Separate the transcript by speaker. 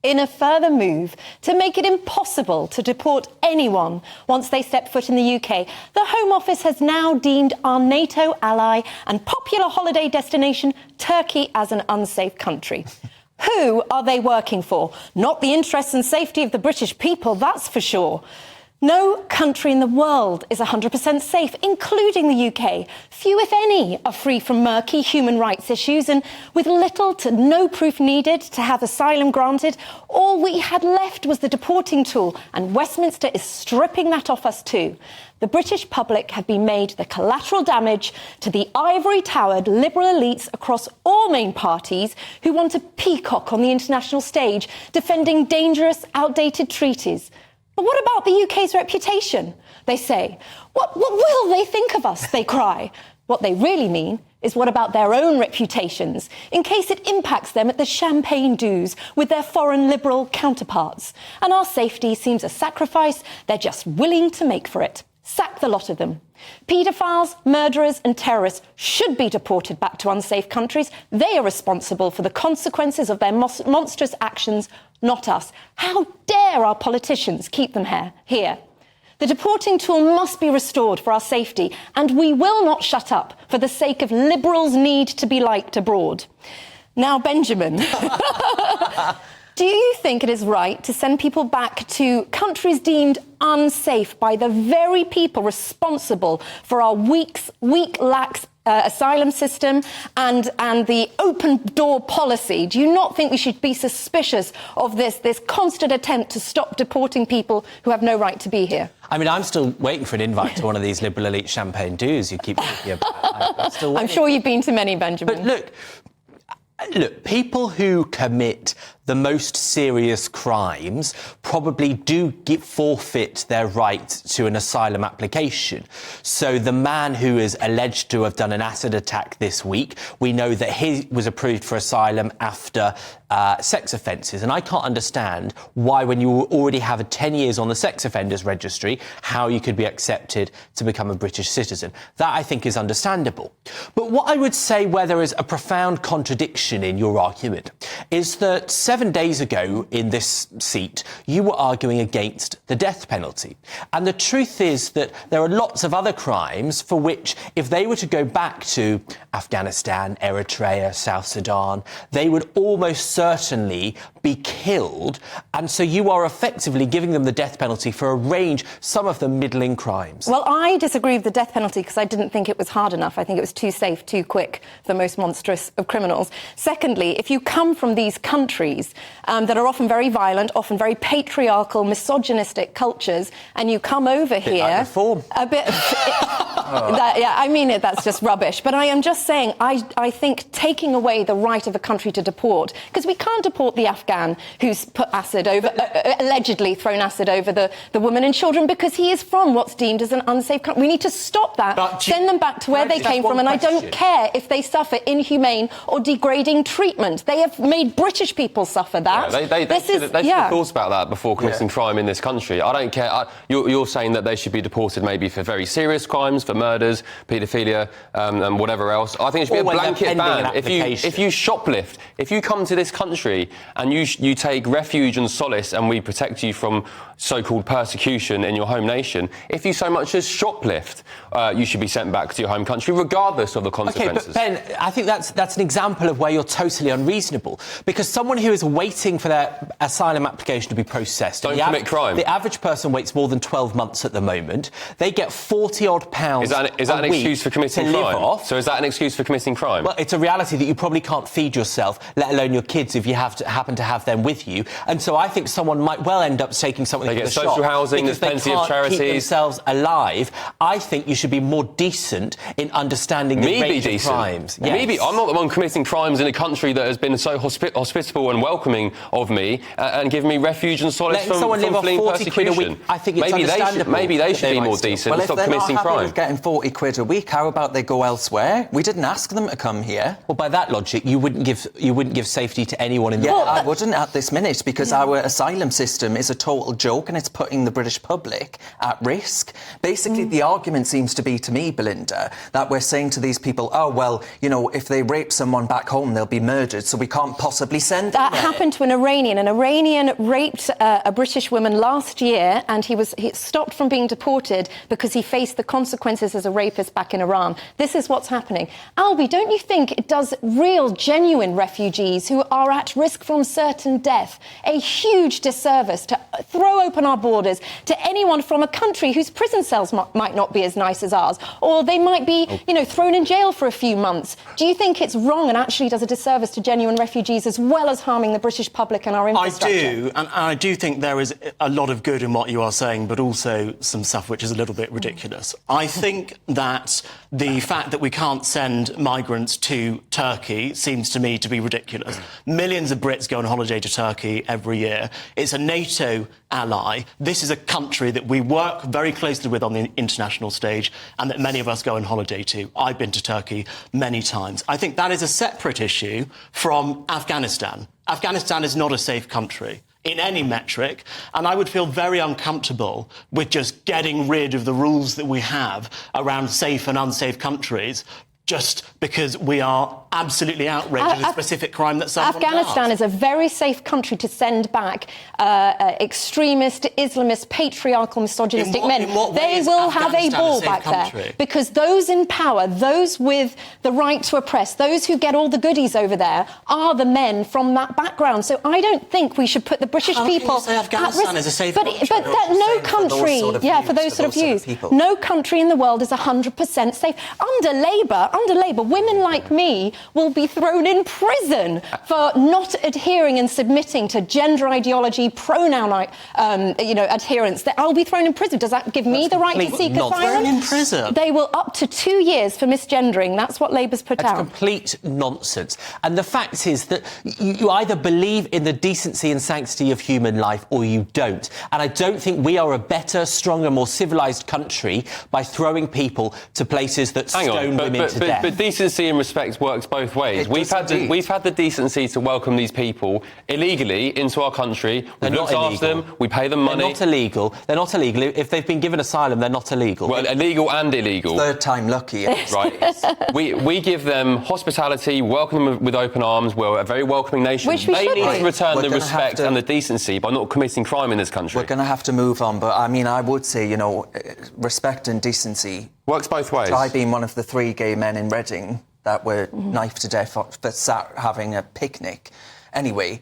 Speaker 1: in a further move to make it impossible to deport anyone once they step foot in the UK, the Home Office has now deemed our NATO ally and popular holiday destination, Turkey, as an unsafe country. Who are they working for? Not the interests and safety of the British people, that's for sure. No country in the world is 100% safe, including the UK. Few, if any, are free from murky human rights issues, and with little to no proof needed to have asylum granted, all we had left was the deporting tool, and Westminster is stripping that off us too. The British public have been made the collateral damage to the ivory-towered liberal elites across all main parties who want to peacock on the international stage, defending dangerous, outdated treaties. But what about the UK's reputation? They say. What will they think of us? They cry. What they really mean is what about their own reputations, in case it impacts them at the champagne dues with their foreign liberal counterparts. And our safety seems a sacrifice they're just willing to make for it. Sack the lot of them. Pedophiles, murderers and terrorists should be deported back to unsafe countries. They are responsible for the consequences of their monstrous actions, not us. How dare our politicians keep them here? The deporting tool must be restored for our safety, and we will not shut up for the sake of liberals' need to be liked abroad. Now, Benjamin, do you think it is right to send people back to countries deemed unsafe by the very people responsible for our weak, lax asylum system and the open door policy? Do you not think we should be suspicious of this constant attempt to stop deporting people who have no right to be here?
Speaker 2: I mean, I'm still waiting for an invite to one of these liberal elite champagne dues you keep talking about.
Speaker 1: I'm sure you've been to many, Benjamin.
Speaker 2: But look, people who commit the most serious crimes probably do forfeit their right to an asylum application. So the man who is alleged to have done an acid attack this week, we know that he was approved for asylum after sex offences. And I can't understand why, when you already have 10 years on the sex offenders registry, how you could be accepted to become a British citizen. That, I think, is understandable. But what I would say, where there is a profound contradiction in your argument, is that 7 days ago in this seat, you were arguing against the death penalty. And the truth is that there are lots of other crimes for which, if they were to go back to Afghanistan, Eritrea, South Sudan, they would almost certainly be killed. And so you are effectively giving them the death penalty for a range, some of them middling crimes.
Speaker 1: Well, I disagree with the death penalty because I didn't think it was hard enough. I think it was too safe, too quick for the most monstrous of criminals. Secondly, if you come from these countries that are often very violent, often very patriarchal, misogynistic cultures, and you come over here...
Speaker 2: Like reform.
Speaker 1: A bit... I mean, that's just rubbish. But I am just saying, I think taking away the right of a country to deport, because we can't deport the Afghan who's put acid over, allegedly thrown acid over the women and children because he is from what's deemed as an unsafe country. We need to stop that, send them back to where they came from, and I don't care if they suffer inhumane or degrading treatment. They have made British people suffer that.
Speaker 3: Yeah, they should have thought about that before committing crime in this country. I don't care. You're saying that they should be deported maybe for very serious crimes, for murders, paedophilia, and whatever else. I think it should be a blanket ban. If you shoplift, if you come to this country and you take refuge and solace and we protect you from so-called persecution in your home nation, if you so much as shoplift, you should be sent back to your home country, regardless of the consequences.
Speaker 2: Okay, but Ben, I think that's an example of where you're totally unreasonable, because someone who is waiting for their asylum application to be processed...
Speaker 3: Don't commit crime.
Speaker 2: The average person waits more than 12 months at the moment. They get £40-odd pounds
Speaker 3: Is that an excuse for committing crime? So is that an excuse for committing crime?
Speaker 2: Well, it's a reality that you probably can't feed yourself, let alone your kids, if you happen to have them with you. And so I think someone might well end up taking something
Speaker 3: they
Speaker 2: to
Speaker 3: get
Speaker 2: the
Speaker 3: social
Speaker 2: shop
Speaker 3: housing, there's plenty of charities.
Speaker 2: Keep themselves alive. I think you should be more decent in understanding the range of crimes.
Speaker 3: Yes. I'm not the one committing crimes in a country that has been so hospitable and welcoming of me and given me refuge and solace from fleeing persecution.
Speaker 2: I think it's understandable.
Speaker 3: Maybe they should be more decent and stop committing crime.
Speaker 4: £40 a week. How about they go elsewhere? We didn't ask them to come here.
Speaker 2: Well, by that logic, you wouldn't give safety to anyone in the world.
Speaker 4: I wouldn't at this minute, because our asylum system is a total joke and it's putting the British public at risk. Basically, the argument seems to be, to me, Belinda, that we're saying to these people, oh, well, you know, if they rape someone back home, they'll be murdered, so we can't possibly send them
Speaker 1: That
Speaker 4: there.
Speaker 1: happened to an Iranian. An Iranian raped a British woman last year, and he stopped from being deported because he faced the consequences as a rapist back in Iran. This is what's happening. Albie, don't you think it does real, genuine refugees who are at risk from certain death a huge disservice to throw open our borders to anyone from a country whose prison cells might not be as nice as ours, or they might be, you know, thrown in jail for a few months? Do you think it's wrong and actually does a disservice to genuine refugees as well as harming the British public and our infrastructure?
Speaker 5: I do, and I do think there is a lot of good in what you are saying, but also some stuff which is a little bit ridiculous. I think that the fact that we can't send migrants to Turkey seems to me to be ridiculous. Millions of Brits go on holiday to Turkey every year. It's a NATO ally. This is a country that we work very closely with on the international stage and that many of us go on holiday to. I've been to Turkey many times. I think that is a separate issue from Afghanistan. Afghanistan is not a safe country in any metric, and I would feel very uncomfortable with just getting rid of the rules that we have around safe and unsafe countries just because we are absolutely outraged at a specific crime that someone
Speaker 1: Afghanistan is a very safe country to send back extremist, Islamist, patriarchal, misogynistic men. They will have a ball back there because those in power, those with the right to oppress, those who get all the goodies over there are the men from that background. So I don't think we should put the British people
Speaker 5: can you say Afghanistan is a safe country?
Speaker 1: But no country, for those sort of views, no country in the world is 100% safe. Under Labour, women like me will be thrown in prison for not adhering and submitting to gender ideology, pronoun, adherence. I'll be thrown in prison. Does that give me the right to seek asylum?
Speaker 5: Thrown in prison.
Speaker 1: They will up to 2 years for misgendering. That's what Labour's put out.
Speaker 2: That's complete nonsense. And the fact is that you either believe in the decency and sanctity of human life or you don't. And I don't think we are a better, stronger, more civilised country by throwing people to places that stone women to death.
Speaker 3: But decency and respect works both ways. We've had the decency to welcome these people illegally into our country. We look after them. We pay them money.
Speaker 2: They're not illegal. They're not illegal. If they've been given asylum, they're not illegal.
Speaker 3: Well, illegal and illegal.
Speaker 4: Third time lucky.
Speaker 3: Right. we give them hospitality, welcome them with open arms. We're a very welcoming nation.
Speaker 1: Which we
Speaker 3: they
Speaker 1: should
Speaker 3: need
Speaker 1: be.
Speaker 3: to return the respect and the decency by not committing crime in this country.
Speaker 4: We're going to have to move on, but I mean, I would say, you know, respect and decency
Speaker 3: works both ways.
Speaker 4: I being one of the 3 gay men in Reading that were knifed to death for having a picnic. Anyway,